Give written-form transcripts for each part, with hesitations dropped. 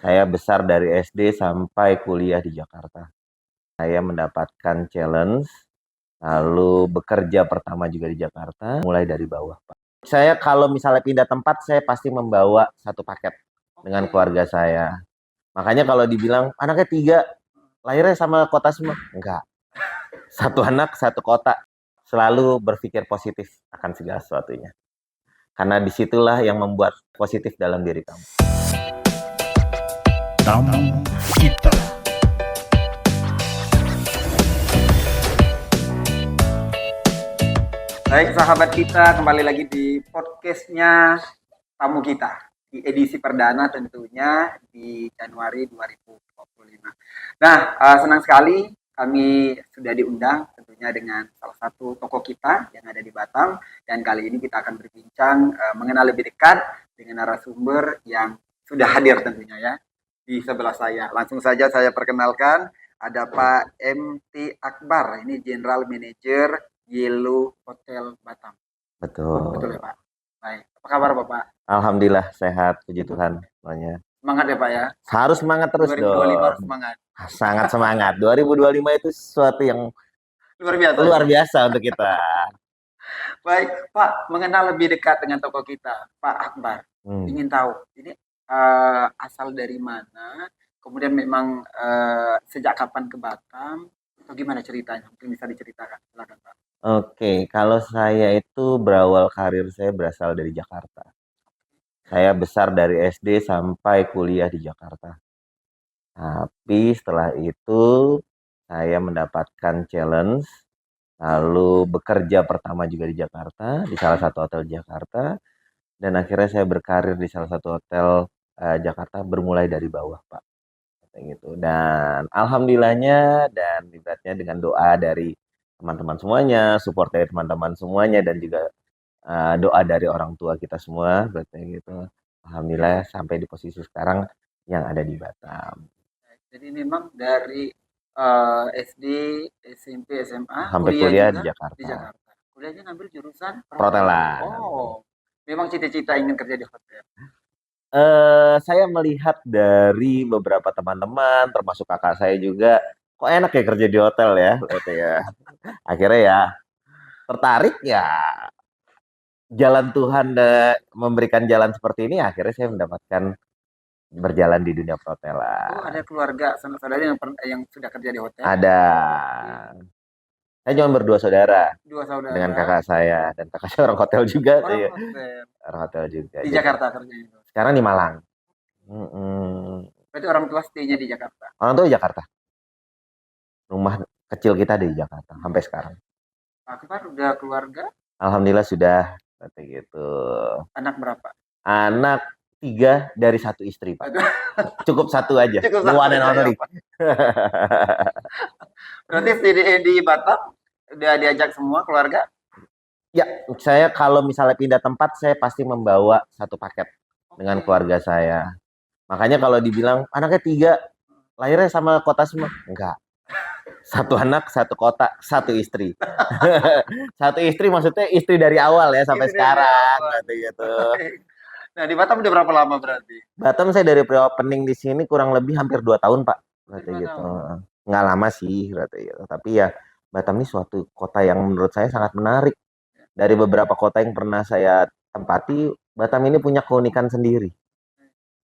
Saya besar dari SD sampai kuliah di Jakarta. Saya mendapatkan challenge, lalu bekerja pertama juga di Jakarta, mulai dari bawah, Pak. Saya kalau misalnya pindah tempat, saya pasti membawa satu paket dengan keluarga saya. Makanya kalau dibilang anaknya tiga, lahirnya sama kota semua, enggak. Satu anak, satu kota. Selalu berpikir positif akan segala sesuatunya. Karena disitulah yang membuat positif dalam diri kamu. Tamu kita. Baik sahabat kita, kembali lagi di podcastnya Tamu Kita di edisi perdana tentunya di Januari 2025. Nah, senang sekali kami sudah diundang tentunya dengan salah satu tokoh kita yang ada di Batam, dan kali ini kita akan berbincang mengenal lebih dekat dengan narasumber yang sudah hadir tentunya ya di sebelah saya. Langsung saja saya perkenalkan, ada Pak MT Akbar, ini General Manager Yellow Hotel Batam. Betul ya Betul. Pak? Baik. Apa kabar Bapak? Alhamdulillah sehat, puji Tuhan semuanya. Semangat ya Pak ya? Harus semangat terus 2025 harus dong. semangat. Sangat semangat. 2025 itu sesuatu yang Luar biasa. luar biasa untuk kita. Baik Pak, mengenal lebih dekat dengan tokoh kita, Pak Akbar. Ingin tahu, ini asal dari mana? Kemudian memang sejak kapan ke Batam? Atau gimana ceritanya? Mungkin bisa diceritakan. Silakan Pak. Oke, kalau saya itu berawal karir saya berasal dari Jakarta. Saya besar dari SD sampai kuliah di Jakarta. Tapi setelah itu saya mendapatkan challenge, lalu bekerja pertama juga di Jakarta, di salah satu hotel di Jakarta, dan akhirnya saya berkarir di salah satu hotel Jakarta bermulai dari bawah, Pak. Kayak gitu. Dan alhamdulillahnya dan ibaratnya dengan doa dari teman-teman semuanya, support dari teman-teman semuanya, dan juga doa dari orang tua kita semua, berarti gitu. Alhamdulillah sampai di posisi sekarang yang ada di Batam. Jadi memang dari SD, SMP, SMA, Sampai kuliah kuliah juga di di Jakarta. Jakarta. Kuliahnya ngambil jurusan perhotelan. Perhotelan. Oh, memang cita-cita ingin kerja di hotel. Saya melihat dari beberapa teman-teman, termasuk kakak saya juga, kok enak ya kerja di hotel ya, gitu ya. Akhirnya ya tertarik ya, jalan Tuhan memberikan jalan seperti ini, akhirnya saya mendapatkan berjalan di dunia Oh, perhotelan. ada keluarga sanak saudara yang sudah kerja di hotel. Ada. Saya cuma berdua saudara Dua dengan saudara. kakak saya, dan kakak saya orang hotel juga, Orang saya hotel orang hotel juga. di Jadi Jakarta kerjanya itu. sekarang di Malang. Mm-mm. Berarti orang tua stay-nya di Jakarta. Orang tua di Jakarta. Rumah kecil kita di Jakarta sampai sekarang. Pak Akbar udah keluarga, Alhamdulillah sudah, seperti gitu. anak berapa? Anak 3 dari 1 istri, Pak. Aduh, Cukup 1 aja. cukup The one satu and aja ya only. Pak. Berarti di Batam udah diajak semua keluarga? Ya, saya kalau misalnya pindah tempat, saya pasti membawa satu paket dengan keluarga saya. Makanya kalau dibilang anaknya 3, lahirnya sama kota semua, enggak. Satu anak, satu kota, satu istri. Satu istri maksudnya istri dari awal ya sampai Istri dari sekarang, awal. gitu. Nah, di Batam udah berapa lama berarti? Batam saya dari pre-opening di sini kurang lebih hampir 2 tahun, Pak. Berarti Hampir 2 gitu. tahun. Nggak lama sih, berarti gitu. Tapi ya Batam ini suatu kota yang menurut saya sangat menarik. Dari beberapa kota yang pernah saya tempati, Batam ini punya keunikan sendiri.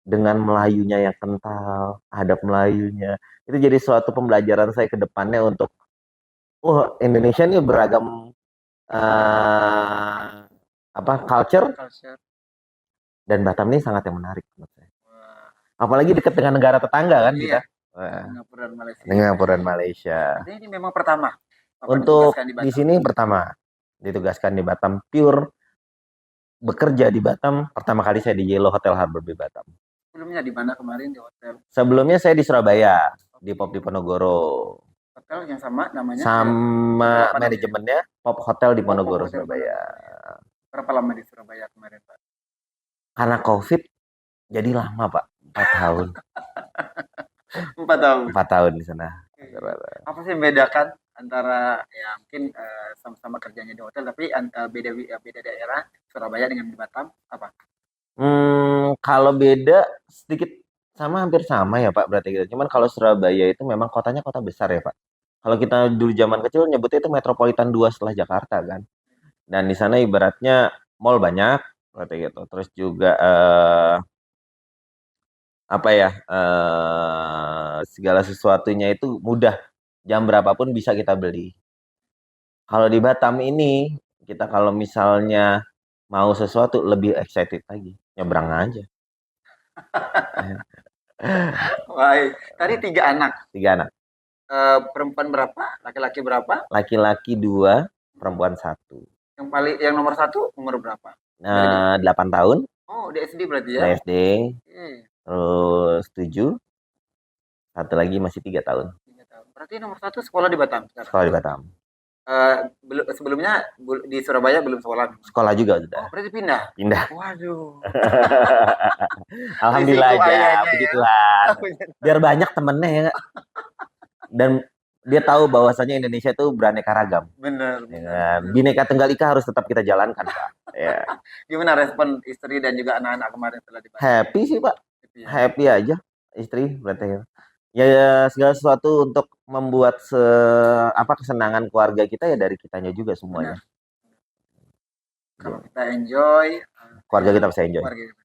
Dengan Melayunya yang kental, adab Melayunya. Itu jadi suatu pembelajaran saya ke depannya untuk, Indonesia ini beragam culture, Culture. dan Batam ini sangat yang menarik menurut saya. Wah. Apalagi dekat dengan negara tetangga kan kita. Iya, Wah, Singapura dan Malaysia. Singapura dan Malaysia. Artinya ini memang pertama Bapak Untuk ditugaskan di di Batam. sini pertama ditugaskan di Batam, pure bekerja di Batam. Pertama kali saya di Yellow Hotel Harbour Bay Batam. Sebelumnya di mana kemarin di hotel? Sebelumnya saya di Surabaya, di Pop Diponegoro. Hotel yang sama namanya? Sama Apa namanya? manajemennya Pop Hotel di Oh, Pop Ponorogo, Hotel Surabaya. Berapa lama di Surabaya kemarin, Pak? Karena COVID jadi lama, Pak. 4 tahun. 4 tahun. 4 tahun di sana. Apa sih yang membedakan antara ya mungkin sama-sama kerjanya di hotel tapi beda daerah Surabaya dengan di Batam apa? Kalau beda sedikit Sama hampir sama ya Pak berarti gitu. Cuman kalau Surabaya itu memang kotanya kota besar ya Pak. Kalau kita dulu zaman kecil nyebutnya itu Metropolitan 2 setelah Jakarta kan. Dan di sana ibaratnya mall banyak berarti gitu. Terus juga apa ya segala sesuatunya itu mudah. Jam berapapun bisa kita beli. Kalau di Batam ini kita kalau misalnya mau sesuatu lebih excited lagi, nyebrang aja. Baik. Tadi 3 anak. 3 anak. Perempuan berapa? Laki-laki berapa? Laki-laki 2, perempuan 1. Yang nomor satu umur berapa? 8 tahun, Oh, di SD berarti ya? udah SD, Oke, terus 7, satu lagi masih 3 tahun. 3 tahun. Berarti nomor satu sekolah di Batam sekarang. Sekolah di Batam. Sebelumnya di Surabaya belum sekolah. Sekolah juga sudah. Oh, berarti pindah. Pindah. Waduh. Alhamdulillah Risiko aja, ayahnya puji ya. Tuhan. Biar banyak temennya ya. Dan dia tahu bahwasanya Indonesia itu beraneka ragam. Benar, Ya, benar. Bineka Tunggal Ika harus tetap kita jalankan, Pak. Ya. Gimana respon istri dan juga anak-anak kemarin setelah di Batam? Happy sih, Pak. Gitu ya. Happy aja istri berarti. Ya segala sesuatu untuk membuat kesenangan keluarga kita ya dari kitanya juga semuanya. Benar. Kalau kita enjoy, Keluarga kita bisa enjoy. keluarga kita.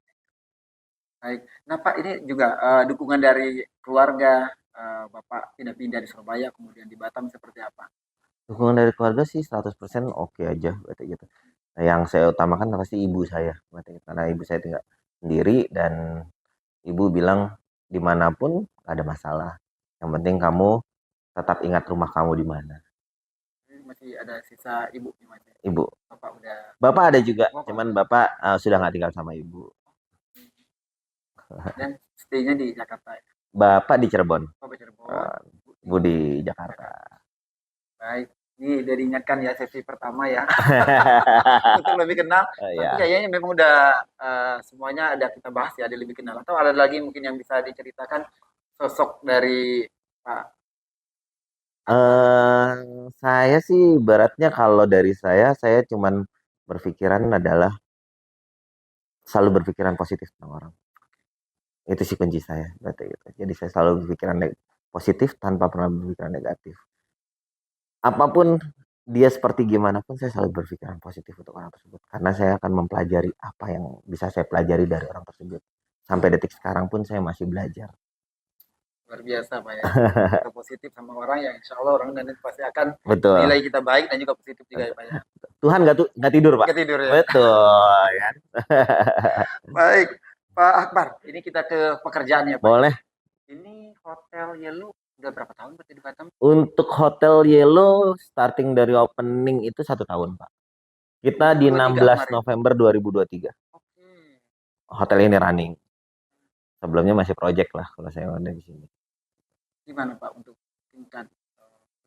Baik. Nah, Pak, ini juga dukungan dari keluarga Bapak pindah-pindah di Surabaya kemudian di Batam seperti apa? Dukungan dari keluarga sih 100% oke aja berarti gitu. Nah, yang saya utamakan pasti ibu saya berarti gitu. Karena ibu saya tinggal sendiri dan ibu bilang dimanapun gak ada masalah. Yang penting kamu tetap ingat rumah kamu di mana. Masih ada sisa ibu nih, Mas. Ibu. Bapak ada juga, Bapak cuman bapak sudah nggak tinggal sama ibu. dan stay-nya di Jakarta ya? Bapak di Cirebon, Bapak Cirebon. ibu di Jakarta. Baik. Ini udah diingatkan ya sesi pertama ya. Untuk lebih kenal. Tapi Ya. kayaknya memang udah semuanya ada kita bahas ya, ada lebih kenal. Atau ada lagi mungkin yang bisa diceritakan sosok dari Pak? Saya sih ibaratnya kalau dari saya cuman berpikiran adalah selalu berpikiran positif tentang orang. Itu sih kunci saya, berarti gitu. Jadi saya selalu berpikiran positif tanpa pernah berpikiran negatif. Apapun dia seperti gimana pun saya selalu berpikiran positif untuk orang tersebut. Karena saya akan mempelajari apa yang bisa saya pelajari dari orang tersebut. Sampai detik sekarang pun saya masih belajar. Luar biasa Pak ya. Kita positif sama orang yang insya Allah orang dan pasti akan Betul. nilai kita baik dan juga positif juga ya Pak ya. Tuhan nggak tidur Pak. Nggak tidur ya. Betul kan. Baik Pak Akbar, ini kita ke pekerjaannya Pak. Boleh. Ini Hotel Yellow udah berapa tahun berarti di Batam? Untuk Hotel Yellow starting dari opening itu 1 tahun Pak. Kita di 16 November 2023. Oke. Hotel ini running. Sebelumnya masih project lah kalau saya ada di sini. Gimana Pak untuk tingkat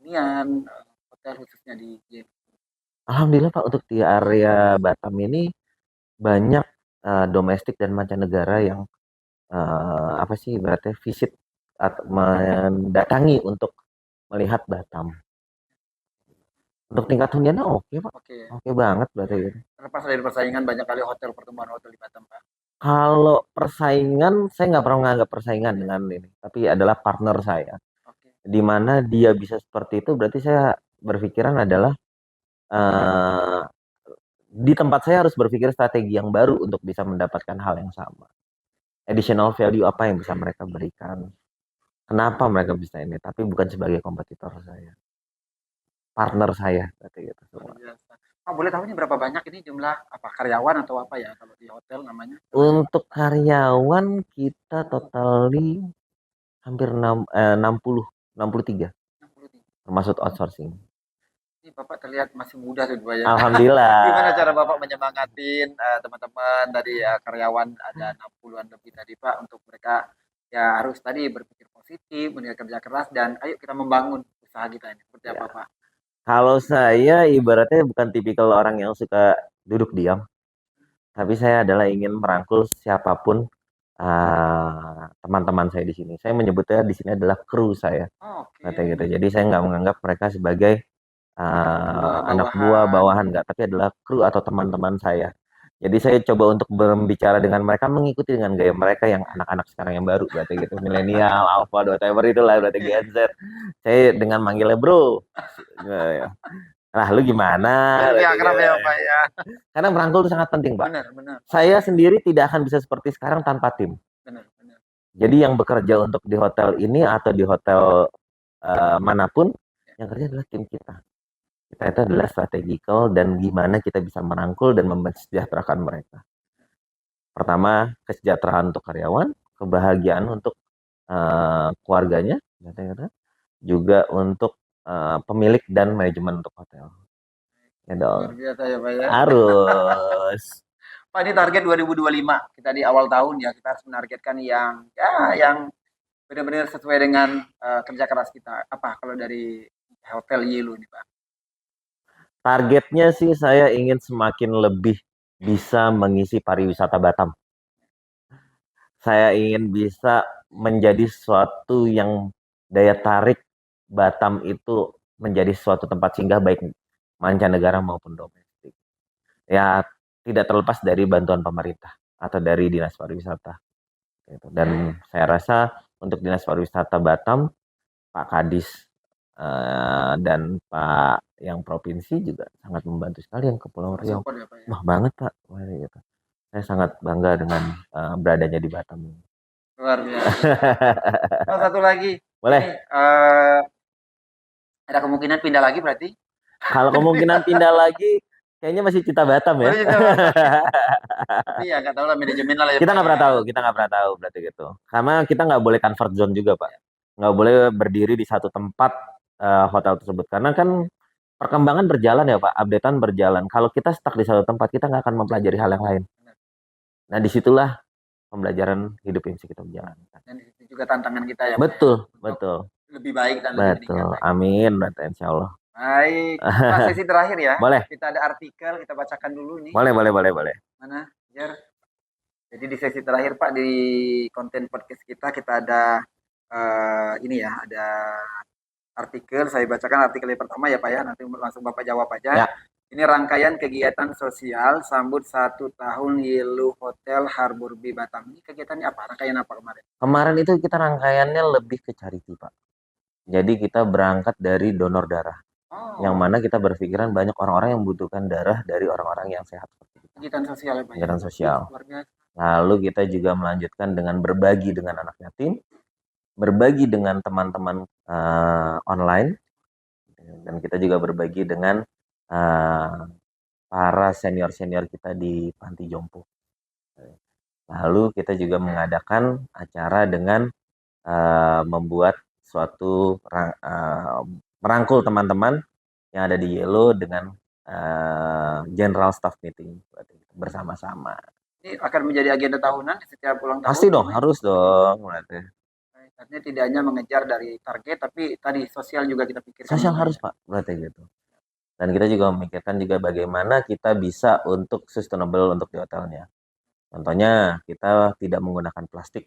hunian hotel khususnya di Yellow? Alhamdulillah Pak untuk di area Batam ini banyak domestik dan mancanegara yang berarti visit atau mendatangi untuk melihat Batam. Untuk tingkat huniannya oke Pak. Oke banget berarti gitu. Terlepas dari persaingan banyak kali pertemuan hotel di Batam Pak. Kalau persaingan saya nggak pernah menganggap persaingan dengan ini, tapi adalah partner saya. Di mana dia bisa seperti itu berarti saya berpikiran adalah di tempat saya harus berpikir strategi yang baru untuk bisa mendapatkan hal yang sama. Additional value apa yang bisa mereka berikan. Kenapa mereka bisa ini, tapi bukan sebagai kompetitor saya. Partner saya berarti gitu semua. Pak, boleh tahu ini berapa banyak ini jumlah karyawan atau apa ya kalau di hotel namanya? Untuk karyawan kita totali hampir 63. Termasuk outsourcing. Ini Bapak terlihat masih muda sudah Pak ya. Alhamdulillah. Gimana cara Bapak menyemangatin teman-teman dari karyawan ada 60-an lebih tadi Pak untuk mereka ya harus tadi berpikir positif, melihat kerja keras dan ayo kita membangun usaha kita ini. Seperti apa Pak? Kalau saya ibaratnya bukan tipikal orang yang suka duduk diam. Tapi saya adalah ingin merangkul siapapun teman-teman saya di sini. Saya menyebutnya di sini adalah kru saya. Gitu. Jadi saya nggak menganggap mereka sebagai anak buah bawahan nggak, tapi adalah kru atau teman-teman saya Jadi saya coba untuk berbicara dengan mereka, mengikuti dengan gaya mereka yang anak-anak sekarang yang baru, berarti gitu, milenial, alpha, whatever itulah, berarti Gen Z. Saya dengan manggilnya bro. Nah, lu gimana? Lebih Berarti akrab gitu. ya Pak ya. Karena merangkul itu sangat penting, Pak. Benar, benar. Saya sendiri tidak akan bisa seperti sekarang tanpa tim. Benar, benar. Jadi yang bekerja untuk di hotel ini atau di hotel manapun, yang kerja adalah tim kita. Kita itu adalah strategical dan gimana kita bisa merangkul dan mesejahterakan mereka. Pertama, kesejahteraan untuk karyawan, kebahagiaan untuk keluarganya, juga untuk pemilik dan manajemen untuk hotel. Ya Luar dong. biasa ya Pak ya. Harus. Pak, ini target 2025. Kita di awal tahun ya, kita harus menargetkan yang benar-benar sesuai dengan kerja keras kita. Apa kalau dari Hotel Yelo nih Pak? Targetnya sih saya ingin semakin lebih bisa mengisi pariwisata Batam. Saya ingin bisa menjadi suatu yang daya tarik Batam itu menjadi suatu tempat singgah baik mancanegara maupun domestik. Ya, tidak terlepas dari bantuan pemerintah atau dari Dinas Pariwisata. Gitu. Dan saya rasa untuk Dinas Pariwisata Batam, Pak Kadis dan Pak yang provinsi juga sangat membantu sekali yang ke Pulau Riau. Support ya Pak ya. Wah banget Pak, wah, gitu. Saya sangat bangga dengan beradanya di Batam. Luar biasa. Oh, satu lagi. Boleh. Ini, ada kemungkinan pindah lagi berarti? Kalau kemungkinan pindah lagi, kayaknya masih Cita Batam ya. Boleh Cita Batam. Tapi ya nggak tahu lah manajemen lah ya. Kita Pak nggak ya. pernah tahu, kita nggak pernah tahu berarti gitu. Karena kita nggak boleh comfort zone juga Pak. Nggak boleh berdiri di satu tempat hotel tersebut. Karena kan perkembangan berjalan ya Pak, updatean berjalan. Kalau kita stuck di satu tempat, kita nggak akan mempelajari hal yang lain. Nah disitulah pembelajaran hidup yang bisa kita menjalankan. Dan itu juga tantangan kita ya. Betul, Pak, betul. lebih baik dan lebih Betul, meningkat. amin, berarti insya Allah. Baik, Pak, sesi terakhir ya. Boleh. Kita ada artikel, kita bacakan dulu nih. Boleh. Mana, Jar? Jadi di sesi terakhir Pak di konten podcast kita ada ini ya, ada artikel. Saya bacakan artikel yang pertama ya Pak ya. Nanti langsung Bapak jawab aja. Ya. Ini rangkaian kegiatan sosial sambut 1 tahun Yelo Hotel Harbor Bay Batam. Ini kegiatannya apa? Rangkaian apa kemarin? Kemarin itu kita rangkaiannya lebih ke charity Pak. Jadi kita berangkat dari donor darah. Yang mana kita berpikiran banyak orang-orang yang membutuhkan darah dari orang-orang yang sehat. Kegiatan sosial ya Pak. Kegiatan sosial. Lalu kita juga melanjutkan dengan berbagi dengan anak yatim, berbagi dengan teman-teman online, dan kita juga berbagi dengan para senior-senior kita di Panti Jompo. Lalu kita juga mengadakan acara dengan membuat suatu merangkul teman-teman yang ada di Yelo dengan general staff meeting bersama-sama. Ini akan menjadi agenda tahunan setiap ulang tahun. Pasti dong, harus dong. Berarti. Artinya tidak hanya mengejar dari target, tapi tadi sosial juga kita pikirkan. Sosial harus Pak, berarti gitu. Dan kita juga memikirkan juga bagaimana kita bisa untuk sustainable untuk di hotelnya. Contohnya kita tidak menggunakan plastik.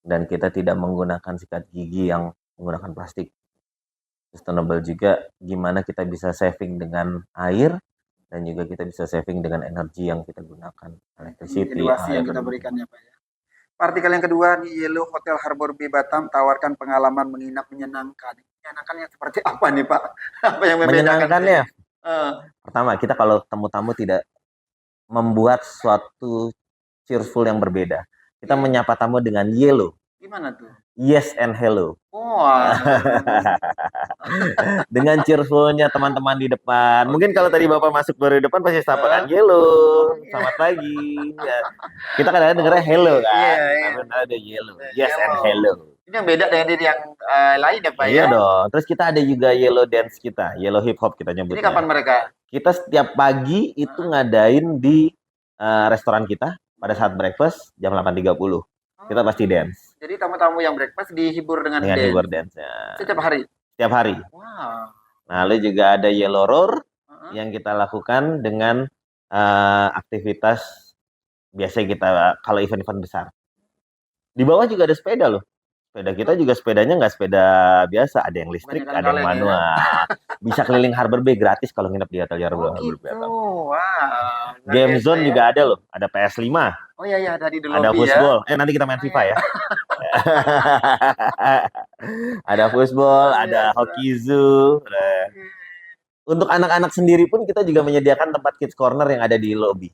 Dan kita tidak menggunakan sikat gigi yang menggunakan plastik. Sustainable juga gimana kita bisa saving dengan air dan juga kita bisa saving dengan energi yang kita gunakan. Electricity. Edukasi yang kita berikan ya Pak ya. Artikel yang kedua nih, Yelo Hotel Harbor Bay Batam tawarkan pengalaman menginap menyenangkan. Menyenangkannya seperti apa nih Pak? Apa yang menyenangkannya? Pertama, kita kalau tamu-tamu tidak membuat suatu cheerful yang berbeda. Kita menyapa tamu dengan Yelo. Gimana tuh? Yes and hello. Wah. Dengan cheerfulnya teman-teman di depan. Mungkin kalau tadi Bapak masuk baru di depan pasti sapakan Yelo. Selamat pagi. Ya. Kita kadang-kadang dengarnya hello kan. Tapi ada Yelo. Yes and hello. Ini yang beda dengan yang lain ya Pak ya? Iya dong. Terus kita ada juga Yelo dance kita. Yelo hip hop kita nyebutnya. Ini kapan mereka? Kita setiap pagi itu ngadain di restoran kita pada saat breakfast jam 8.30. Kita pasti dance. Jadi tamu-tamu yang breakfast dihibur dengan dance? Dengan hibur dance-nya. Setiap hari? Setiap hari. Wow. Lalu juga ada Yellow Roar yang kita lakukan dengan aktivitas biasa kita kalau event-event besar. Di bawah juga ada sepeda loh. Sepeda kita juga sepedanya nggak sepeda biasa, ada yang listrik, ada yang manual. Bisa keliling Harbor Bay gratis kalau nginep di hotel Oh Harbor Bay. gitu. Wah, luar Game biasa Zone ya. juga ada loh, ada PS5, Oh iya, iya, tadi di ada lobby ya. football. Nanti kita main Oh FIFA iya. ya. Ada football, Luar ada biasa. hoki zoo. Oke. Untuk anak-anak sendiri pun kita juga menyediakan tempat kids corner yang ada di lobby.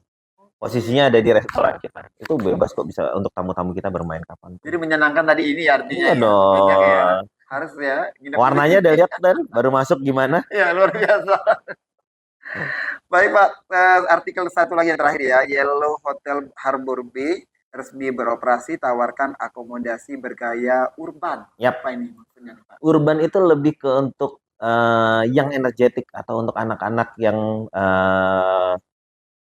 Posisinya ada di restoran kita. Itu bebas kok, bisa untuk tamu-tamu kita bermain kapan pun. Jadi menyenangkan tadi ini ya artinya Iya ya. Banyak ya. dong. Harus ya. Nginep di Warnanya sini. udah lihat dan baru masuk gimana? Ya, luar biasa. Baik Pak, artikel satu lagi yang terakhir ya. Yellow Hotel Harbor Bay resmi beroperasi, tawarkan akomodasi bergaya urban. Yap. Apa ini maksudnya nih, Pak? Urban itu lebih ke untuk yang energetik atau untuk anak-anak yang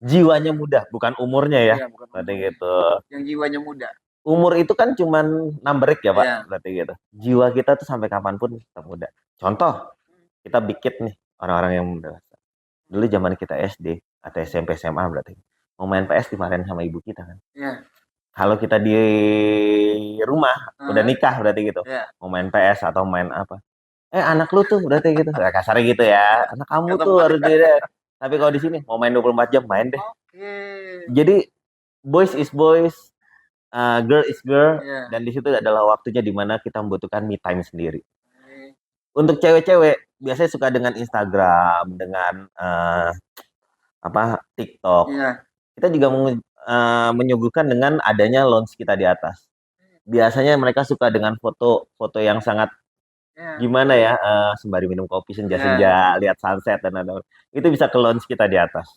jiwanya muda, bukan umurnya ya. Iya, bukan Berarti umurnya. gitu. Yang jiwanya muda. Umur itu kan cuman numberik ya, Pak. Iya. Berarti gitu. Jiwa kita tuh sampai kapanpun tetap muda. Contoh, kita bikin nih orang-orang yang muda. Dulu zaman kita SD atau SMP SMA berarti. Mau main PS dimarahin sama ibu kita kan. Iya. Kalau kita di rumah udah nikah berarti gitu. Iya. Mau main PS atau main apa? Anak lu tuh berarti gitu. Nah, kasarnya gitu ya. Anak kamu tuh harus beda. Tapi kalau di sini mau main 24 jam main deh. Oke. Jadi boys is boys, girl is girl, Iya. dan di situ adalah waktunya dimana kita membutuhkan me time sendiri. Untuk cewek-cewek biasanya suka dengan Instagram, dengan TikTok. Iya. Kita juga menyuguhkan dengan adanya lounge kita di atas. Biasanya mereka suka dengan foto yang sangat gimana ya, sembari minum kopi senja-senja, lihat sunset dan lain-lain. Itu bisa ke lounge kita di atas.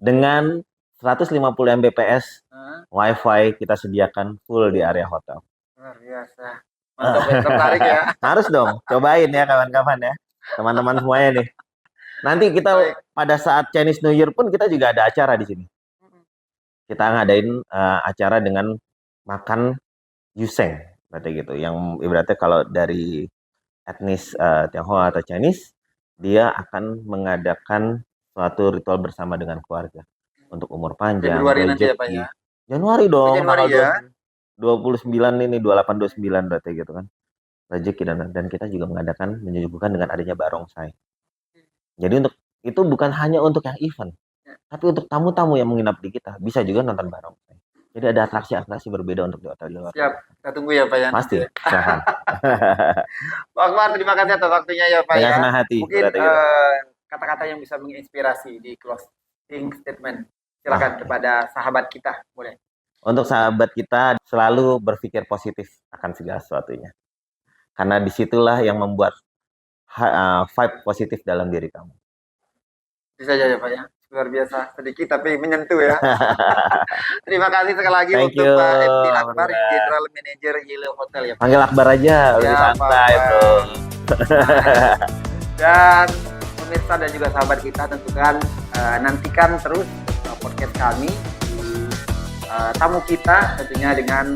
Dengan 150 Mbps WiFi kita sediakan full di area hotel. Luar biasa. Mantap ya, tertarik ya. Harus dong, cobain ya kawan-kawan ya. Teman-teman semuanya nih. Nanti kita pada saat Chinese New Year pun kita juga ada acara di sini. Kita ngadain acara dengan makan Yuseng, berarti gitu. Yang ibaratnya kalau dari etnis Tionghoa atau Chinese, dia akan mengadakan suatu ritual bersama dengan keluarga untuk umur panjang, Februari nanti ya, Pak rezeki. ya? Januari dong, Januari tanggal ya? 29 ini, 28, 29 berarti gitu kan. Rezeki dan kita juga menyuguhkan dengan adanya barongsai. Jadi untuk itu bukan hanya untuk yang event, tapi untuk tamu-tamu yang menginap di kita bisa juga nonton barongsai. Jadi ada atraksi-atraksi berbeda untuk di hotel di luar. Siap, kita tunggu ya Pak ya. Pasti. Silahkan. Pak Akbar, terima kasih atas waktunya ya Pak Dengan ya. senang hati. Mungkin berarti gitu. kata-kata yang bisa menginspirasi di closing statement. Silakan kepada sahabat kita, boleh. Untuk sahabat kita selalu berpikir positif akan segala sesuatunya. Karena disitulah yang membuat vibe positif dalam diri kamu. Bisa saja ya Pak ya. Luar biasa, sedikit tapi menyentuh ya. Terima kasih sekali lagi Thank untuk you, Pak FD Akbar, Alhamdulillah. General Manager Yellow Hotel ya Pak. Panggil Akbar aja, lebih Ya, santai Pak. bro. Dan pemirsa dan juga sahabat kita tentukan nantikan terus podcast kami di tamu kita tentunya dengan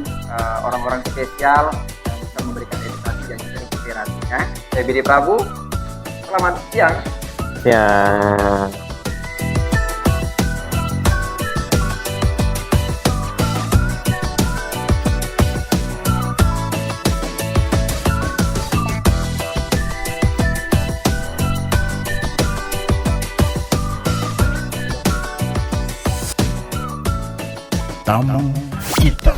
orang-orang spesial yang bisa memberikan edukasi dan juga inspirasi ya. Saya Bidi Prabu, selamat siang. Ya. Tamu kita.